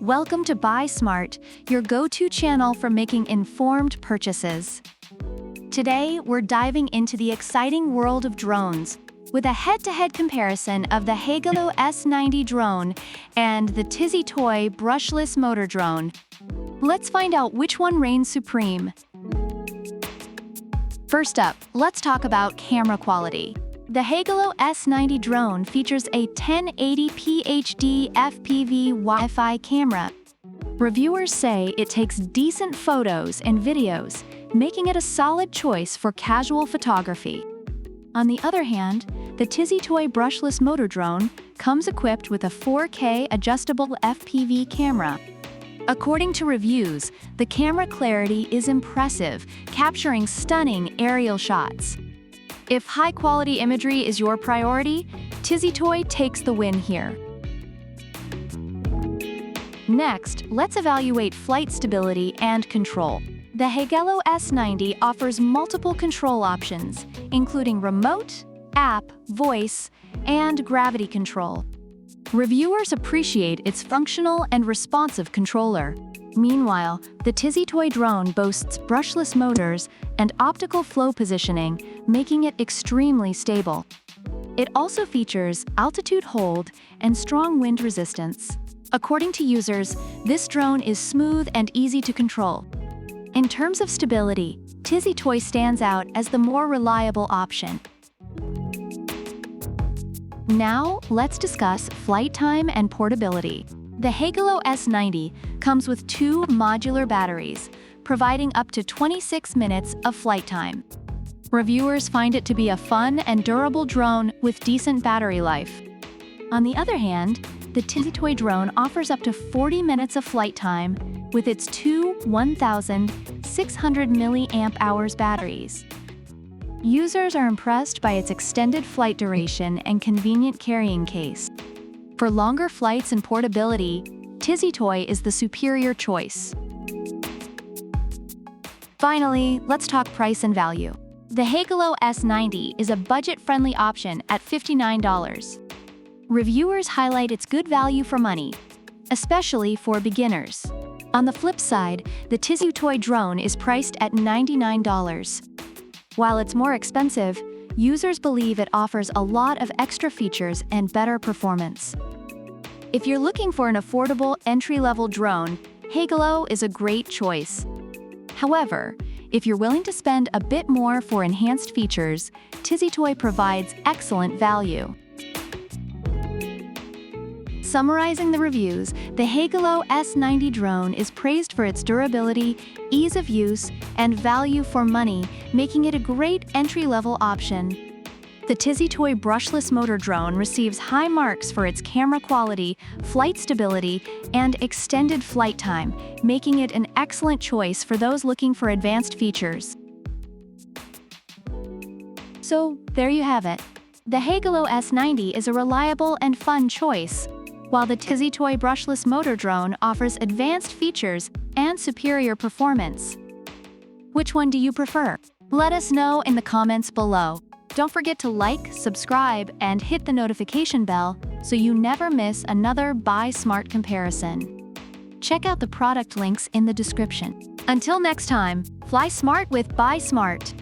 Welcome to Buy Smart, your go-to channel for making informed purchases. Today, we're diving into the exciting world of drones with a head-to-head comparison of the Heygelo S90 drone and the TiziToy brushless motor drone. Let's find out which one reigns supreme. First up, let's talk about camera quality. The Heygelo S90 drone features a 1080p HD FPV Wi-Fi camera. Reviewers say it takes decent photos and videos, making it a solid choice for casual photography. On the other hand, the TiziToy brushless motor drone comes equipped with a 4K adjustable FPV camera. According to reviews, the camera clarity is impressive, capturing stunning aerial shots. If high-quality imagery is your priority, TiziToy takes the win here. Next, let's evaluate flight stability and control. The Heygelo S90 offers multiple control options, including remote, app, voice, and gravity control. Reviewers appreciate its functional and responsive controller. Meanwhile, the TiziToy drone boasts brushless motors and optical flow positioning, making it extremely stable. It also features altitude hold and strong wind resistance. According to users, this drone is smooth and easy to control. In terms of stability, TiziToy stands out as the more reliable option. Now, let's discuss flight time and portability. The Heygelo S90 comes with two modular batteries, providing up to 26 minutes of flight time. Reviewers find it to be a fun and durable drone with decent battery life. On the other hand, the TiziToy drone offers up to 40 minutes of flight time with its two 1,600 mAh batteries. Users are impressed by its extended flight duration and convenient carrying case. For longer flights and portability, TiziToy is the superior choice. Finally, let's talk price and value. The Heygelo S90 is a budget-friendly option at $59. Reviewers highlight its good value for money, especially for beginners. On the flip side, the TiziToy drone is priced at $99. While it's more expensive, users believe it offers a lot of extra features and better performance. If you're looking for an affordable entry-level drone, Heygelo is a great choice. However, if you're willing to spend a bit more for enhanced features, TiziToy provides excellent value. Summarizing the reviews, the Heygelo S90 drone is praised for its durability, ease of use, and value for money, making it a great entry-level option. The TiziToy brushless motor drone receives high marks for its camera quality, flight stability, and extended flight time, making it an excellent choice for those looking for advanced features. So, there you have it. The Heygelo S90 is a reliable and fun choice, while the TiziToy brushless motor drone offers advanced features and superior performance. Which one do you prefer? Let us know in the comments below. Don't forget to like, subscribe, and hit the notification bell so you never miss another Buy Smart comparison. Check out the product links in the description. Until next time, fly smart with Buy Smart.